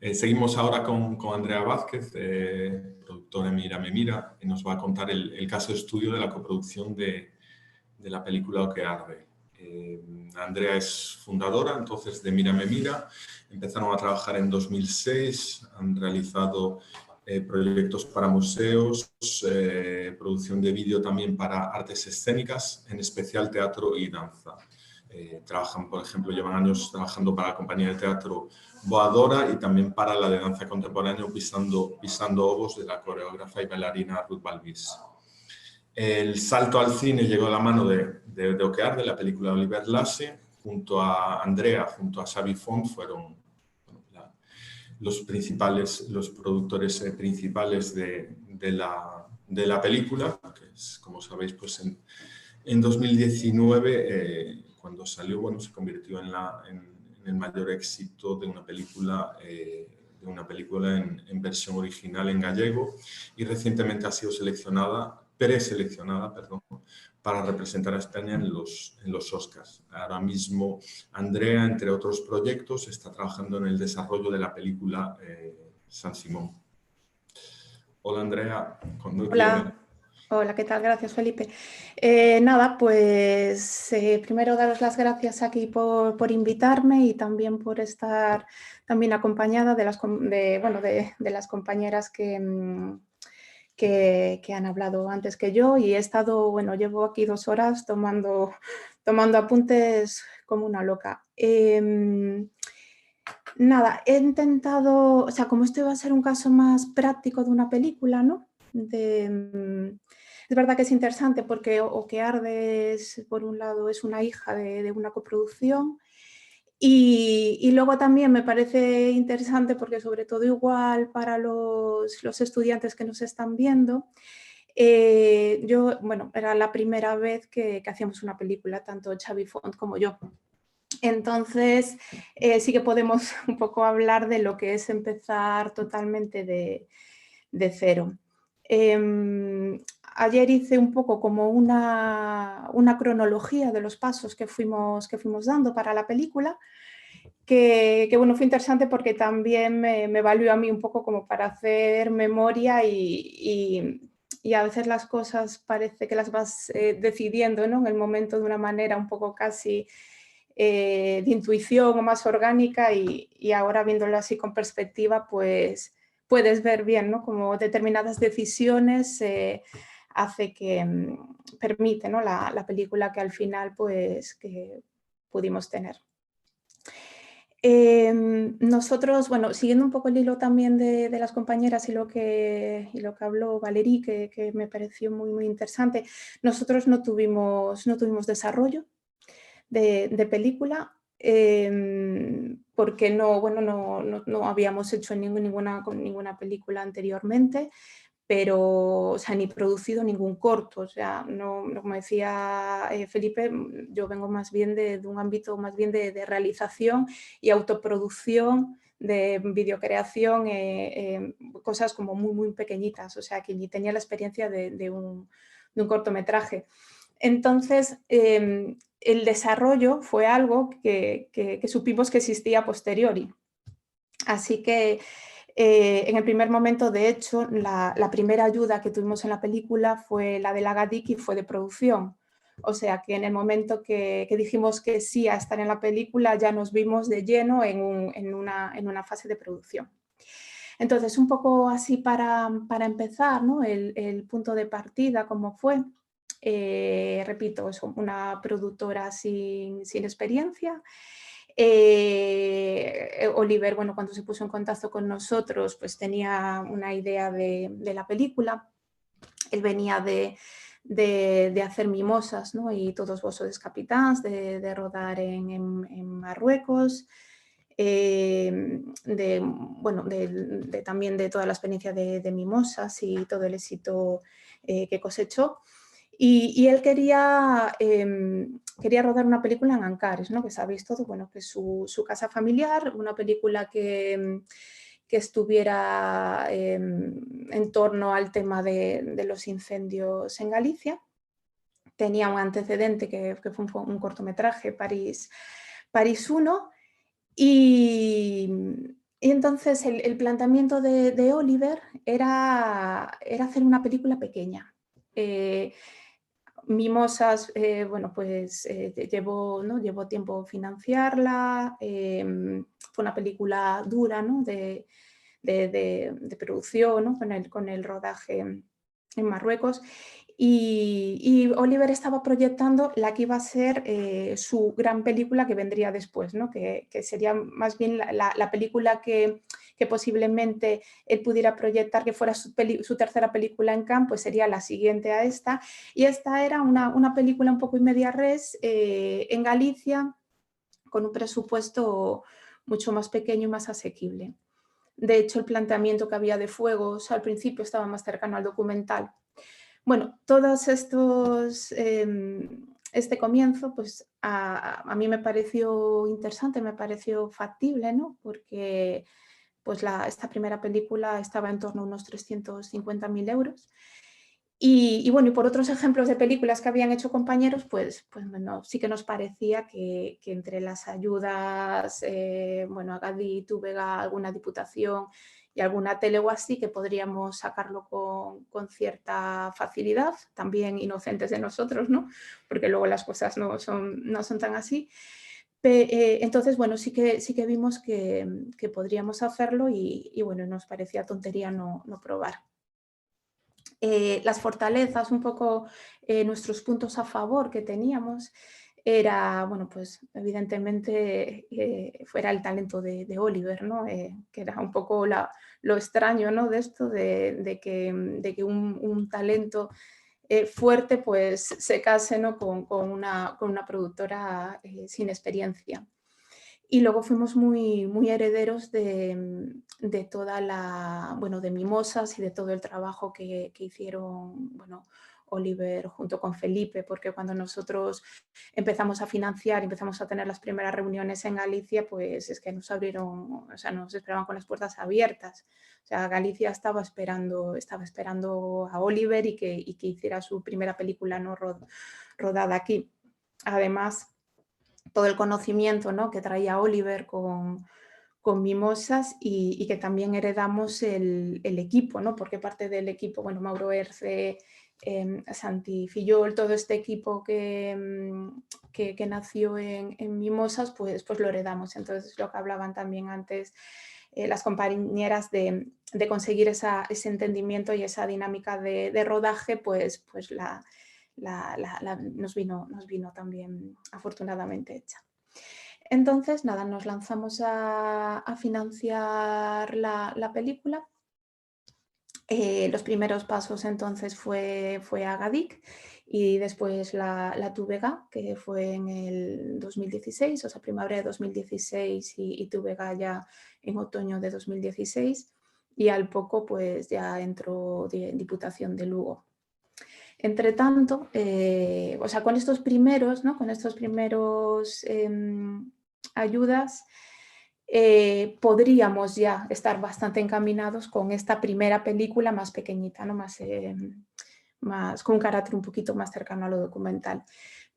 Seguimos ahora con Andrea Vázquez, productora de Mira Me Mira, y nos va a contar el caso de estudio de la coproducción de la película O que arde. Andrea es fundadora entonces de Mira Me Mira. Empezaron a trabajar en 2006, han realizado proyectos para museos, producción de vídeo también para artes escénicas, en especial teatro y danza. Trabajan, por ejemplo, llevan años trabajando para la compañía de teatro Boadora y también para la de danza contemporánea Pisando Ovos de la coreógrafa y bailarina Ruth Balbís. El salto al cine llegó a la mano de O que arde, la película de Oliver Lasse, junto a Andrea, junto a Xavi Font, fueron los productores principales de la película, que es, como sabéis, pues en 2019, cuando salió, bueno, se convirtió en el mayor éxito de una película en versión original en gallego, y recientemente ha sido preseleccionada, para representar a España en los Oscars. Ahora mismo Andrea, entre otros proyectos, está trabajando en el desarrollo de la película San Simón. Hola Andrea, cuando quieras. Hola, ¿qué tal? Gracias, Felipe. Nada, pues primero daros las gracias aquí por invitarme y también por estar también acompañada de las compañeras que han hablado antes que yo, y llevo aquí 2 horas tomando apuntes como una loca. Nada, he intentado, o sea, como este va a ser un caso más práctico de una película, ¿no? Es verdad que es interesante porque O que arde por un lado, es una hija de una coproducción, y luego también me parece interesante porque, sobre todo, igual para los estudiantes que nos están viendo, era la primera vez que hacíamos una película, tanto Xavi Font como yo. Entonces, sí que podemos un poco hablar de lo que es empezar totalmente de cero. Ayer hice un poco como una cronología de los pasos que fuimos dando para la película, que bueno, fue interesante porque también me valió a mí un poco como para hacer memoria, y a veces las cosas parece que las vas decidiendo, ¿no?, en el momento, de una manera un poco casi de intuición o más orgánica, y ahora viéndolo así con perspectiva, pues puedes ver bien, ¿no?, como determinadas decisiones hace que permite, ¿no?, la película que al final pues que pudimos tener. Nosotros, bueno, siguiendo un poco el hilo también de las compañeras y lo que habló Valerie, que me pareció muy, muy interesante, nosotros no tuvimos desarrollo de película, porque no habíamos hecho ninguna película anteriormente, pero, o sea, ni producido ningún corto. O sea, no, como decía Felipe, yo vengo más bien de un ámbito más bien de realización y autoproducción, de videocreación, cosas como muy, muy pequeñitas, o sea, que ni tenía la experiencia de un cortometraje. Entonces, el desarrollo fue algo que supimos que existía a posteriori. Así que en el primer momento, de hecho, la primera ayuda que tuvimos en la película fue la de la GADIC y fue de producción. O sea que en el momento que dijimos que sí a estar en la película, ya nos vimos de lleno en una fase de producción. Entonces, un poco así para empezar, ¿no?, el punto de partida, ¿cómo fue? Repito, es una productora sin experiencia. Oliver, bueno, cuando se puso en contacto con nosotros, pues tenía una idea de la película. Él venía de hacer Mimosas, ¿no?, y Todos vos sois capitans, de rodar en Marruecos, también de toda la experiencia de Mimosas y todo el éxito que cosechó. Y él quería rodar una película en Ancares, ¿no?, que sabéis todo, bueno, que es su casa familiar, una película que estuviera en torno al tema de los incendios en Galicia. Tenía un antecedente que fue un cortometraje, París 1, y Y entonces el planteamiento de Oliver era hacer una película pequeña. Mimosas, bueno, pues llevó tiempo financiarla, fue una película dura, ¿no? de producción, ¿no? con el rodaje en Marruecos. Y Oliver estaba proyectando la que iba a ser su gran película que vendría después, ¿no? que sería más bien la película que posiblemente él pudiera proyectar, que fuera su tercera película en Cannes, pues sería la siguiente a esta. Y esta era una película un poco in media res en Galicia, con un presupuesto mucho más pequeño y más asequible. De hecho, el planteamiento que había de fuegos al principio estaba más cercano al documental. Bueno, todos estos, este comienzo, pues a mí me pareció interesante, me pareció factible, ¿no? Porque pues esta primera película estaba en torno a unos 350.000 euros. Y bueno, y por otros ejemplos de películas que habían hecho compañeros, pues bueno, sí que nos parecía que entre las ayudas, bueno, Agadi, Túbega, alguna diputación y alguna tele o así, que podríamos sacarlo con cierta facilidad, también inocentes de nosotros, ¿no? Porque luego las cosas no son tan así. Entonces, bueno, sí que vimos que podríamos hacerlo y bueno, nos parecía tontería no probar. Las fortalezas, un poco nuestros puntos a favor que teníamos, era, bueno, pues evidentemente fuera el talento de Oliver, ¿no? Que era un poco lo extraño, ¿no? De esto, de que un talento fuerte pues se case, ¿no? con una productora sin experiencia. Y luego fuimos muy herederos de toda bueno, de Mimosas y de todo el trabajo que hicieron, bueno, Oliver junto con Felipe, porque cuando nosotros empezamos a financiar, empezamos a tener las primeras reuniones en Galicia, pues es que nos abrieron, o sea, nos esperaban con las puertas abiertas. O sea, Galicia estaba esperando a Oliver y que hiciera su primera película no rodada aquí. Además, todo el conocimiento, ¿no? que traía Oliver con Mimosas y que también heredamos el equipo, ¿no? porque parte del equipo, bueno, Mauro Erce, Santi Fillol, todo este equipo que nació en Mimosas, pues lo heredamos. Entonces, lo que hablaban también antes las compañeras de conseguir ese entendimiento y esa dinámica de rodaje, pues nos vino también afortunadamente hecha. Entonces, nada, nos lanzamos a financiar la película. Los primeros pasos entonces fue Agadik y después la Túbega, que fue en el 2016, o sea, primavera de 2016 y Túbega ya en otoño de 2016. Y al poco pues ya entró Diputación de Lugo. Entre tanto, o sea, con estos primeros, ¿no? Con estos primeros ayudas, podríamos ya estar bastante encaminados con esta primera película más pequeñita, ¿no? Más con un carácter un poquito más cercano a lo documental.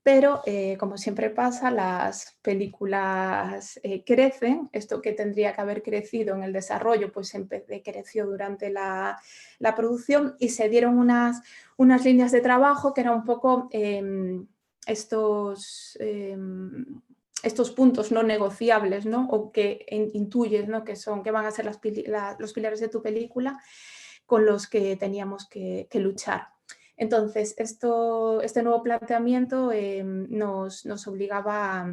Pero, como siempre pasa, las películas crecen. Esto que tendría que haber crecido en el desarrollo, pues creció durante la producción y se dieron unas líneas de trabajo que eran un poco estos puntos no negociables, ¿no? O que intuyes, ¿no? que van a ser los pilares de tu película con los que teníamos que luchar. Entonces, este nuevo planteamiento nos obligaba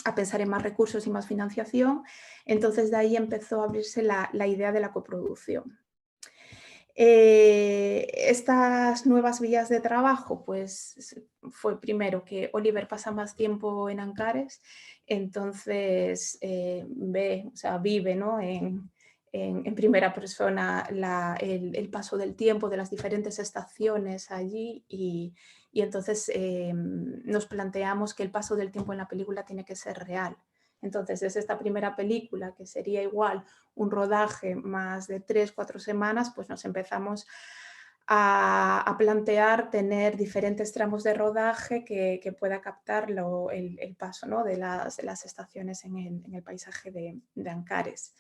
a pensar en más recursos y más financiación. Entonces, de ahí empezó a abrirse la idea de la coproducción. Estas nuevas vías de trabajo, pues fue primero que Oliver pasa más tiempo en Ancares, entonces vive, ¿no? en primera persona el paso del tiempo de las diferentes estaciones allí y entonces nos planteamos que el paso del tiempo en la película tiene que ser real. Entonces, desde esta primera película, que sería igual un rodaje más de 3-4 semanas, pues nos empezamos a plantear tener diferentes tramos de rodaje que pueda captar el paso, ¿no?, de las estaciones en el paisaje de Ancares.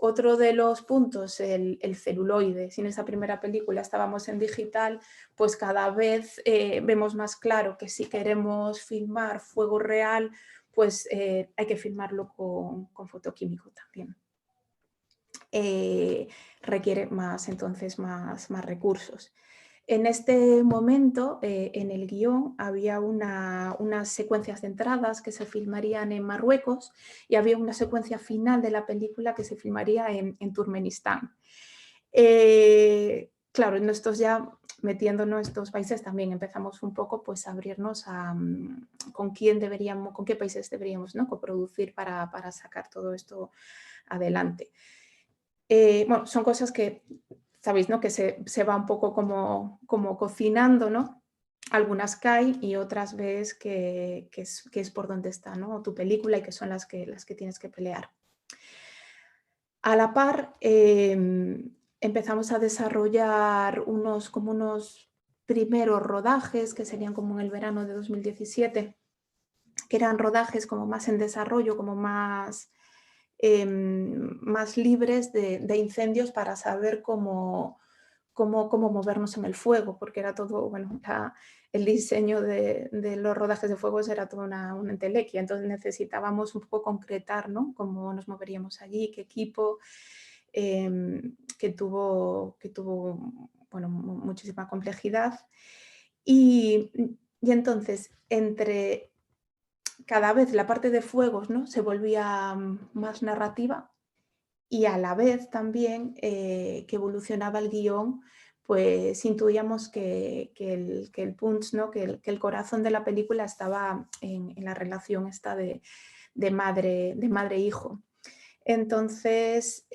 Otro de los puntos, el celuloide. Si en esa primera película estábamos en digital, pues cada vez vemos más claro que si queremos filmar fuego real, pues hay que filmarlo con fotoquímico también. Requiere entonces más recursos. En este momento, en el guión, había unas secuencias de entradas que se filmarían en Marruecos y había una secuencia final de la película que se filmaría en Turkmenistán. Claro, en estos ya metiéndonos estos países también empezamos un poco pues a abrirnos con qué países deberíamos, ¿no?, coproducir para sacar todo esto adelante. Bueno, son cosas que, sabéis, ¿no?, que se va un poco como cocinando, ¿no? Algunas caen y otras ves que es por donde está, ¿no?, tu película y que son las que tienes que pelear. A la par, empezamos a desarrollar unos primeros rodajes que serían como en el verano de 2017, que eran rodajes como más en desarrollo, como más libres de incendios para saber cómo movernos en el fuego, porque era todo, bueno, el diseño de los rodajes de fuegos era toda una entelequia, entonces necesitábamos un poco concretar, ¿no?, cómo nos moveríamos allí, qué equipo, que tuvo bueno, muchísima complejidad. Y entonces, entre cada vez la parte de fuegos, ¿no?, se volvía más narrativa y a la vez también que evolucionaba el guión, pues intuíamos que el punch, ¿no?, que el corazón de la película estaba en la relación esta de madre-hijo. Entonces,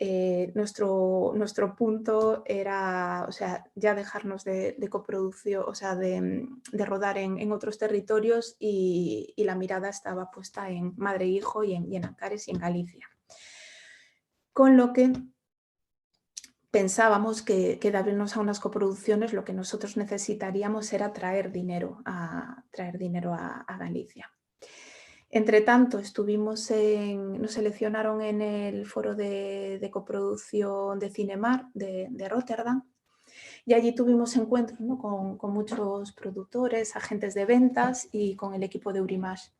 nuestro punto era, o sea, ya dejarnos de coproducción, o sea, de rodar en otros territorios y la mirada estaba puesta en madre-hijo y en Ancares y en Galicia. Con lo que pensábamos que de abrirnos a unas coproducciones lo que nosotros necesitaríamos era traer dinero a Galicia. Entre tanto, nos seleccionaron en el foro de coproducción de Cinemar de Rotterdam y allí tuvimos encuentros, ¿no?, con muchos productores, agentes de ventas y con el equipo de Eurimages.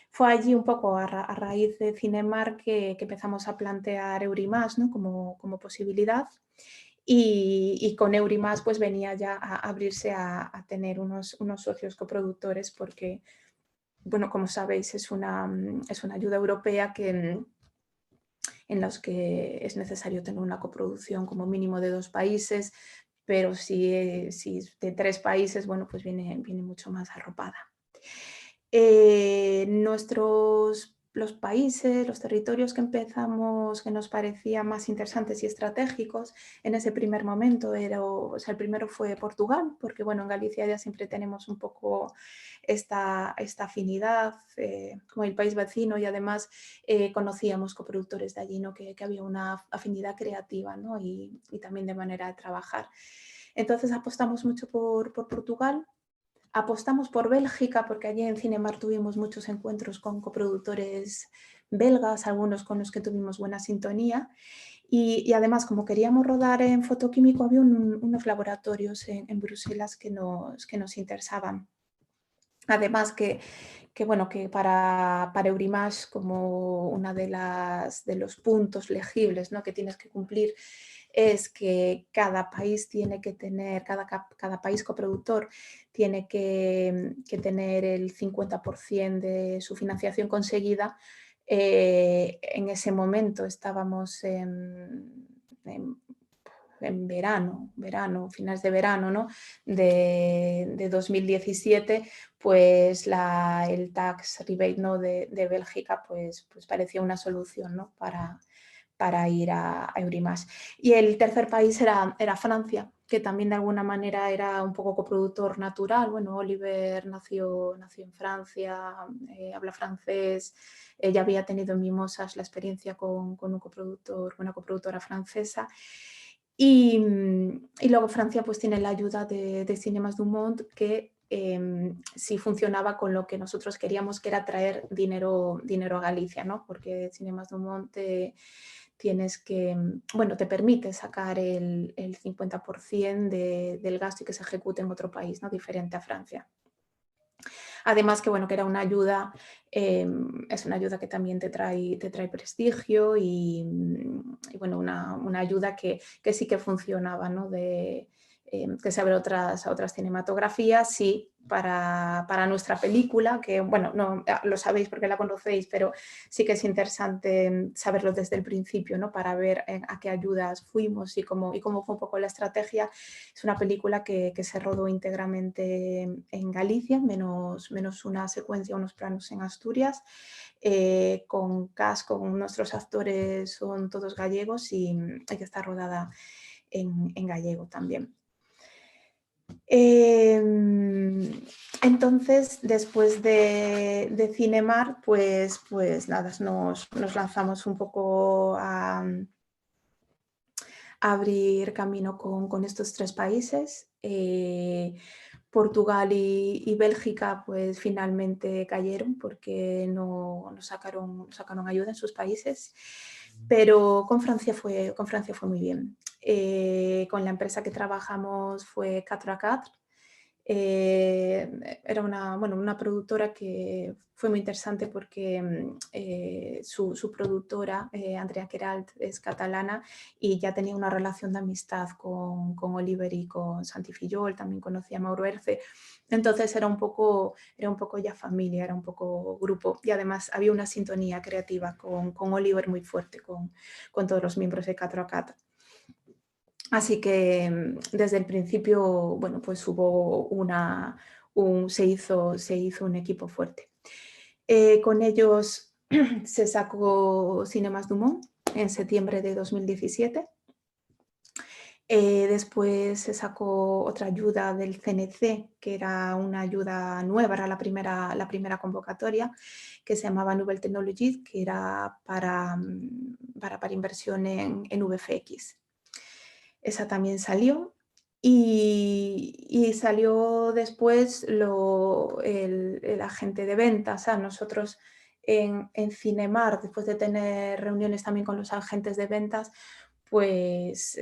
Fue allí un poco a raíz de Cinemar que empezamos a plantear Eurimages, ¿no?, como posibilidad y con Eurimages pues venía ya a abrirse a tener unos socios coproductores porque, bueno, como sabéis, es una ayuda europea en los que es necesario tener una coproducción como mínimo de 2 países, pero si es de 3 países, bueno, pues viene mucho más arropada. Los países, los territorios que empezamos, que nos parecían más interesantes y estratégicos, en ese primer momento o sea, el primero fue Portugal, porque bueno, en Galicia ya siempre tenemos un poco esta afinidad con el país vecino y además conocíamos coproductores de allí, ¿no?, que había una afinidad creativa, ¿no?, y también de manera de trabajar. Entonces apostamos mucho por Portugal. Apostamos por Bélgica porque allí en Cinemar tuvimos muchos encuentros con coproductores belgas, algunos con los que tuvimos buena sintonía y además como queríamos rodar en fotoquímico había unos laboratorios en Bruselas que nos interesaban. Además bueno, que para Eurimages como una de los puntos legibles, ¿no?, que tienes que cumplir es que cada país tiene que tener, cada país coproductor tiene que tener el 50% de su financiación conseguida. En ese momento estábamos en verano, finales de verano, ¿no?, de 2017, pues el tax rebate, ¿no?, de Bélgica pues parecía una solución, ¿no?, para ir a Eurimages. Y el tercer país era Francia, que también de alguna manera era un poco coproductor natural. Bueno, Oliver nació en Francia, habla francés, ya había tenido en Mimosas la experiencia con una coproductora francesa Y luego Francia pues tiene la ayuda de Cinemas du Monde, que sí funcionaba con lo que nosotros queríamos, que era traer dinero a Galicia, ¿no? Porque Cinemas du Monde tienes que, bueno, te permite sacar el 50% del gasto y que se ejecute en otro país, ¿no? Diferente a Francia. Además que, bueno, que era una ayuda, es una ayuda que también te trae prestigio y bueno, una ayuda que sí que funcionaba, ¿no? Que se abre otras cinematografías, sí, para nuestra película, que bueno, no lo sabéis porque la conocéis, pero sí que es interesante saberlo desde el principio, ¿no? Para ver a qué ayudas fuimos y cómo fue un poco la estrategia. Es una película que se rodó íntegramente en Galicia, menos una secuencia, unos planos en Asturias, con cast, con nuestros actores son todos gallegos y que está rodada en gallego también. Entonces, después de Cinemar, pues nada, nos lanzamos un poco a abrir camino con estos 3 países. Portugal y Bélgica pues finalmente cayeron porque no sacaron ayuda en sus países, pero con Francia fue muy bien. Con la empresa que trabajamos fue 4A4. Era una productora que fue muy interesante porque su productora, Andrea Queralt, es catalana y ya tenía una relación de amistad con Oliver y con Santi Fillol, también conocía a Mauro Erce. Entonces era un poco ya familia, era un poco grupo y además había una sintonía creativa con Oliver muy fuerte, con todos los miembros de 4A4. Así que desde el principio, bueno, pues hubo se hizo un equipo fuerte. Con ellos se sacó Cinemas du Monde en septiembre de 2017. Después se sacó otra ayuda del CNC, que era una ayuda nueva, era la primera convocatoria, que se llamaba Nouvelle Technologies, que era para inversión en VFX. Esa también salió y salió después el agente de ventas. O sea, nosotros en Cinemar, después de tener reuniones también con los agentes de ventas, pues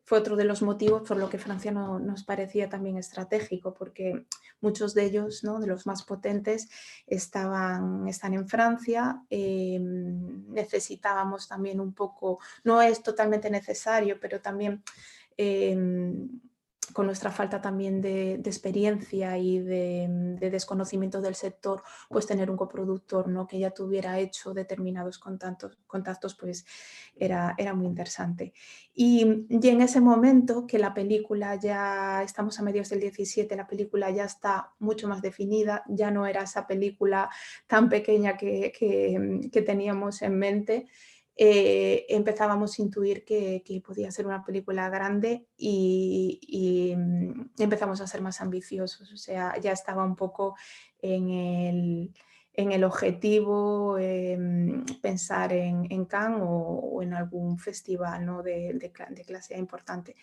fue otro de los motivos por lo que Francia nos parecía también estratégico, porque muchos de ellos, ¿no? De los más potentes, están en Francia. Necesitábamos también un poco, no es totalmente necesario, pero también con nuestra falta también de experiencia y de desconocimiento del sector, pues tener un coproductor, ¿no? Que ya tuviera hecho determinados contactos, pues era muy interesante. Y en ese momento que la película ya, estamos a mediados del 17, la película ya está mucho más definida, ya no era esa película tan pequeña que teníamos en mente. Empezábamos a intuir que podía ser una película grande y empezamos a ser más ambiciosos. O sea, ya estaba un poco en el objetivo, pensar en Cannes o en algún festival, ¿no? de clase importante.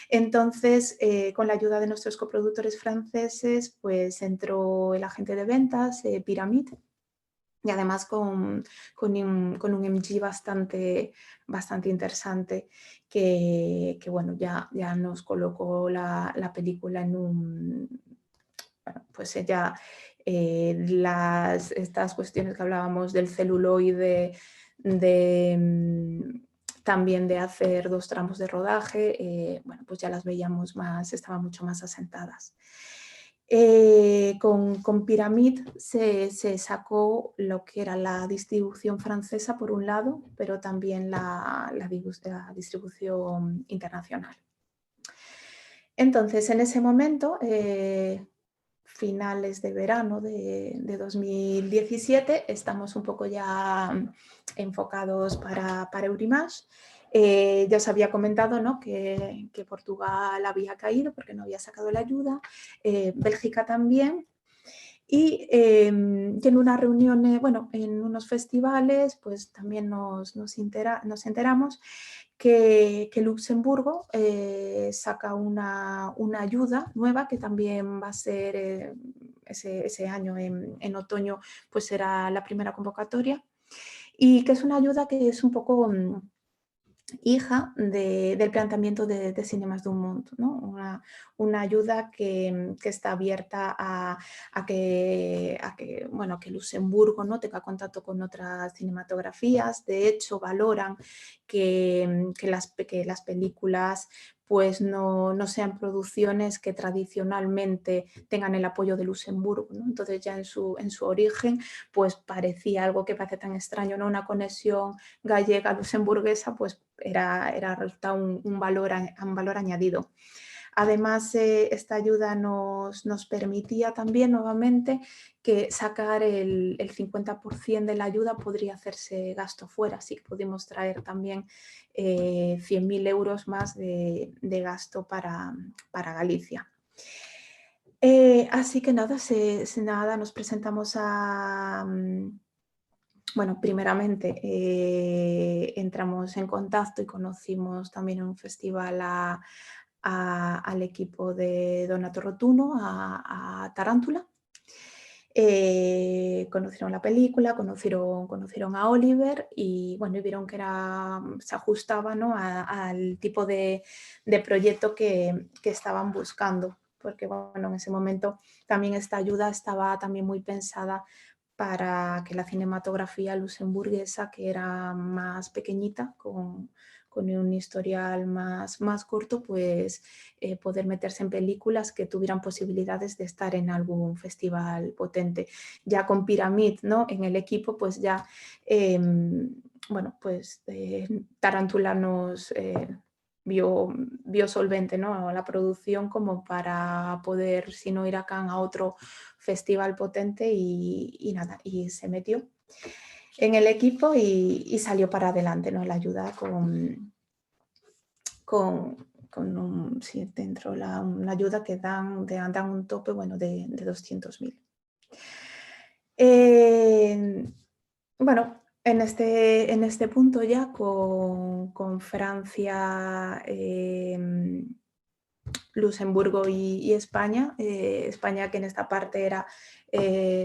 Entonces, con la ayuda de nuestros coproductores franceses, pues entró el agente de ventas, Pyramid, y además con un MG bastante interesante que bueno, ya nos colocó la película en un... Bueno, pues ya estas cuestiones que hablábamos del celuloide, también de hacer 2 tramos de rodaje, bueno, pues ya las veíamos estaban mucho más asentadas. Con Pyramid se sacó lo que era la distribución francesa por un lado, pero también la distribución internacional. Entonces, en ese momento, finales de verano de 2017, estamos un poco ya enfocados para Eurimage. Ya os había comentado, ¿no? que Portugal había caído porque no había sacado la ayuda, Bélgica también. Y en una reunión, bueno, en unos festivales, pues también nos enteramos que Luxemburgo saca una ayuda nueva que también va a ser ese año, en otoño, pues será la primera convocatoria, y que es una ayuda que es un poco hija del planteamiento de Cinemas du Monde, ¿no? Una ayuda que está abierta bueno, que Luxemburgo, ¿no?, tenga contacto con otras cinematografías. De hecho, valoran que las películas pues no sean producciones que tradicionalmente tengan el apoyo de Luxemburgo, ¿no? Entonces ya en su origen pues parecía algo que parece tan extraño, ¿no? Una conexión gallega luxemburguesa, pues era resulta un valor añadido. Además, esta ayuda nos permitía también nuevamente que sacar el 50% de la ayuda podría hacerse gasto fuera, así que pudimos traer también 100.000 euros más de gasto para Galicia. Así que nada, nos presentamos bueno, primeramente entramos en contacto y conocimos también en un festival al equipo de Donato Rotuno, a Tarántula. Conocieron la película, conocieron a Oliver y bueno, y vieron que se ajustaba, ¿no?, al tipo de proyecto que estaban buscando, porque bueno, en ese momento también esta ayuda estaba también muy pensada para que la cinematografía luxemburguesa, que era más pequeñita, con un historial más corto, pues poder meterse en películas que tuvieran posibilidades de estar en algún festival potente. Ya con Pyramid, ¿no?, en el equipo, pues ya, bueno, pues Tarántula nos vio solvente, ¿no?, la producción como para poder, si no ir a Cannes, a otro festival potente y nada, y se metió en el equipo y salió para adelante, ¿no?, la ayuda dentro una ayuda que dan un tope, bueno, de 200.000. Bueno, en este punto ya con Francia, Luxemburgo y España. España, que en esta parte era,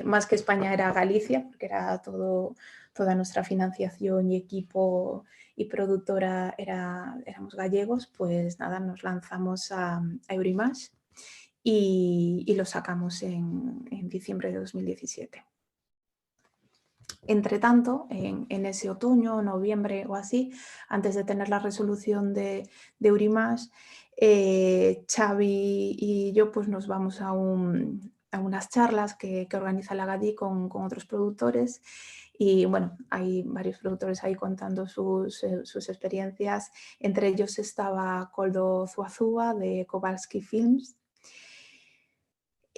más que España, era Galicia, porque era toda nuestra financiación y equipo y productora éramos gallegos, pues nada, nos lanzamos a Eurimage y lo sacamos en diciembre de 2017. Entre tanto, en ese otoño, noviembre o así, antes de tener la resolución de Eurimage, Xavi y yo pues nos vamos a unas charlas que organiza la GADI con otros productores y bueno, hay varios productores ahí contando sus experiencias. Entre ellos estaba Koldo Zuazua de Kowalski Films.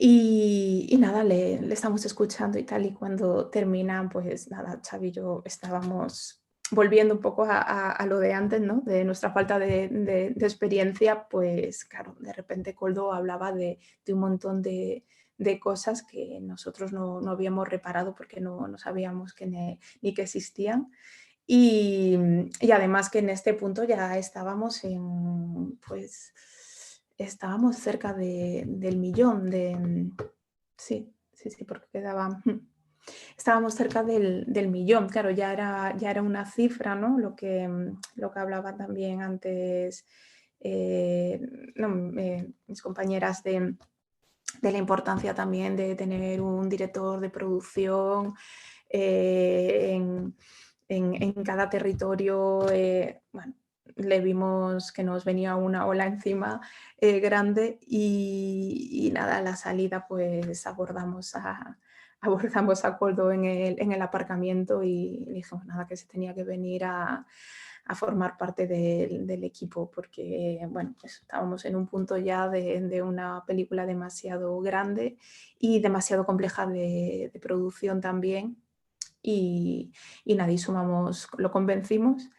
Y nada, le estamos escuchando y tal, y cuando terminan, pues nada, Xavi y yo estábamos volviendo un poco a lo de antes, ¿no?, de nuestra falta de experiencia. Pues claro, de repente Koldo hablaba de un montón de cosas que nosotros no habíamos reparado porque no sabíamos ni que existían. Y además que en este punto ya estábamos pues estábamos cerca del millón sí, porque estábamos cerca del millón. Claro, ya era una cifra, ¿no?, lo que hablaba también antes no, mis compañeras de la importancia también de tener un director de producción en cada territorio. Bueno, le vimos que nos venía una ola encima grande y nada, a la salida pues abordamos a Koldo en el aparcamiento y le dijimos nada, que se tenía que venir a formar parte del equipo, porque bueno, pues estábamos en un punto ya de una película demasiado grande y demasiado compleja de producción también. Y nada, lo convencimos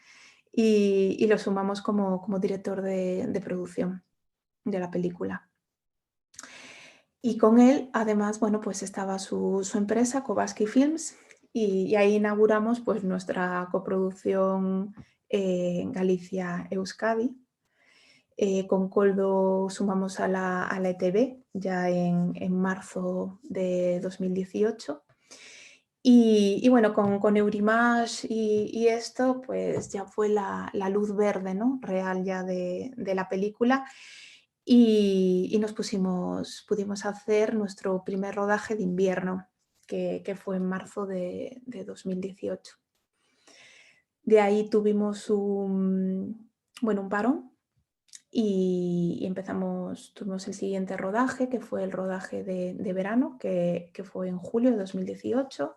y lo sumamos como director de producción de la película. Y con él, además, bueno, pues estaba su empresa, Kowalski Films, y ahí inauguramos pues nuestra coproducción en Galicia-Euskadi. Con Koldo sumamos a la ETV ya en marzo de 2018. Y bueno, con Eurimage y esto, pues ya fue la luz verde, ¿no? Real ya de la película. Y pudimos hacer nuestro primer rodaje de invierno, que fue en marzo de 2018. De ahí tuvimos un parón y tuvimos el siguiente rodaje, que fue el rodaje de verano, que fue en julio de 2018.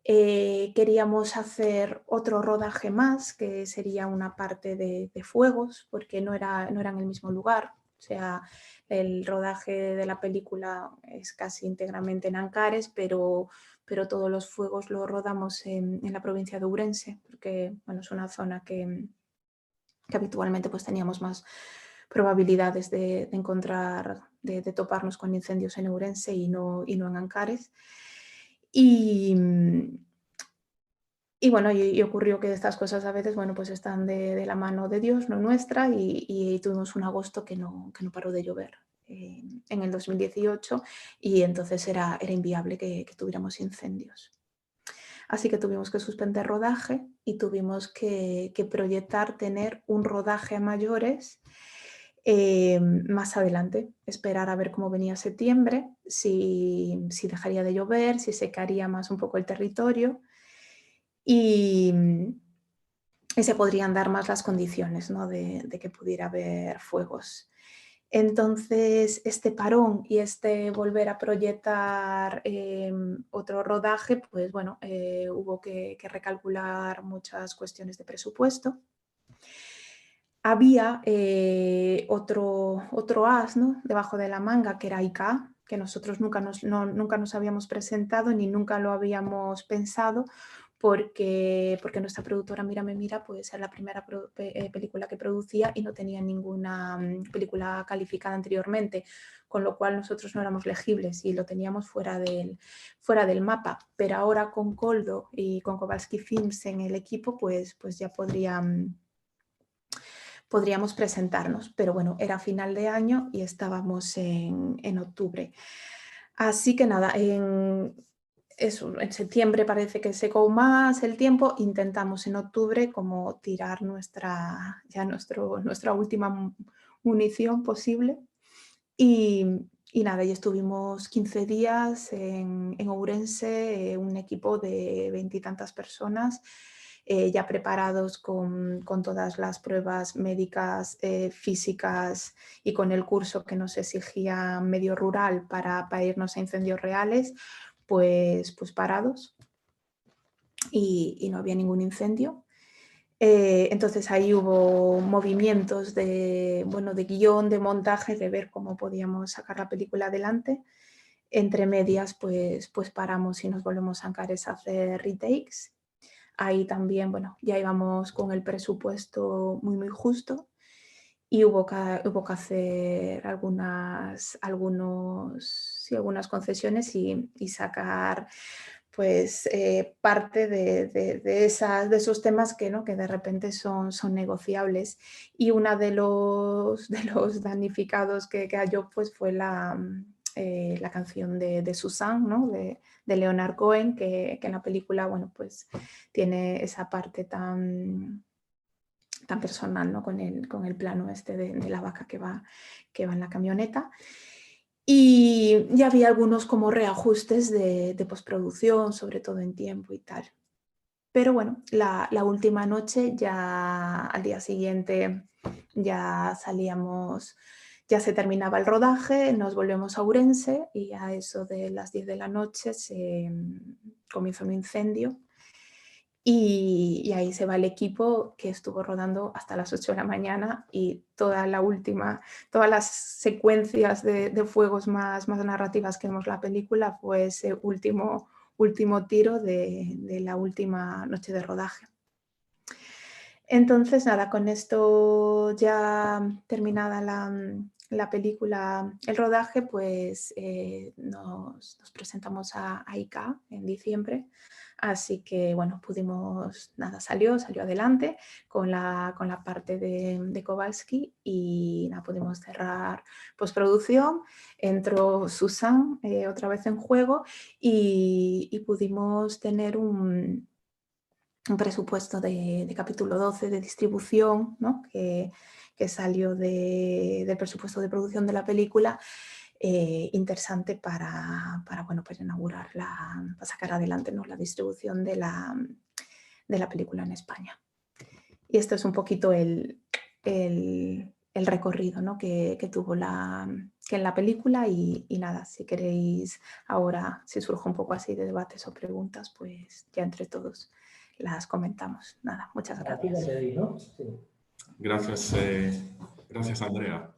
Queríamos hacer otro rodaje más, que sería una parte de fuegos, porque no era en el mismo lugar. O sea, el rodaje de la película es casi íntegramente en Ancares, pero todos los fuegos los rodamos en la provincia de Ourense, porque bueno, es una zona que habitualmente pues, teníamos más probabilidades de encontrar, de toparnos con incendios en Ourense y no en Ancares. Y bueno, y ocurrió que estas cosas a veces, bueno, pues están de la mano de Dios, no nuestra, y tuvimos un agosto que no paró de llover en el 2018 y entonces era inviable que tuviéramos incendios. Así que tuvimos que suspender rodaje y tuvimos que proyectar tener un rodaje a mayores más adelante, esperar a ver cómo venía septiembre, si dejaría de llover, si secaría más un poco el territorio y se podrían dar más las condiciones, ¿no? de que pudiera haber fuegos. Entonces, este parón y este volver a proyectar otro rodaje, pues bueno, hubo que recalcular muchas cuestiones de presupuesto. Había otro as, ¿no? Debajo de la manga, que era ICA, que nosotros nunca nos habíamos presentado ni nunca lo habíamos pensado, porque nuestra productora Mira Me Mira pues, era la primera película que producía y no tenía ninguna película calificada anteriormente, con lo cual nosotros no éramos legibles y lo teníamos fuera del mapa. Pero ahora con Koldo y con Kowalski Films en el equipo, pues ya podríamos presentarnos, pero bueno, era final de año y estábamos en octubre. Así que nada, en septiembre parece que secó más el tiempo, intentamos en octubre como tirar nuestra última munición posible y nada, y estuvimos 15 días en Ourense, un equipo de 20 y tantas personas, ya preparados con todas las pruebas médicas, físicas y con el curso que nos exigía medio rural para irnos a incendios reales, pues parados y no había ningún incendio. Entonces ahí hubo movimientos de guión, de montaje, de ver cómo podíamos sacar la película adelante. Entre medias, pues paramos y nos volvemos a Ancares a hacer retakes. Ahí también, bueno, ya íbamos con el presupuesto muy justo y hubo que hacer algunas concesiones y sacar pues parte de esos temas que de repente son negociables. Y una de los damnificados que cayó pues fue la canción de Susan, ¿no? de Leonard Cohen, que en la película bueno, pues tiene esa parte tan personal, ¿no? con el plano este de la vaca que va en la camioneta. Y ya había algunos como reajustes de postproducción, sobre todo en tiempo y tal. Pero bueno, la última noche, ya al día siguiente, ya se terminaba el rodaje, nos volvemos a Ourense y a eso de las 10 de la noche se comienza un incendio. Y ahí se va el equipo que estuvo rodando hasta las 8 de la mañana y todas las secuencias de fuegos más narrativas que vemos en la película fue ese último tiro de la última noche de rodaje. Entonces, nada, con esto ya terminada la película, el rodaje, pues nos presentamos a ICA en diciembre, así que bueno, pudimos, nada, salió adelante con la parte de Kowalski y nada, pudimos cerrar postproducción, entró Susan otra vez en juego y pudimos tener un presupuesto de capítulo 12 de distribución, ¿no? que salió del presupuesto de producción de la película, interesante para bueno, pues inaugurar, para sacar adelante, ¿no? la distribución de la película en España. Y esto es un poquito el recorrido, ¿no? que tuvo en la película y nada, si queréis ahora, si surge un poco así de debates o preguntas, pues ya entre todos las comentamos. Nada, muchas gracias. Gracias, Andrea.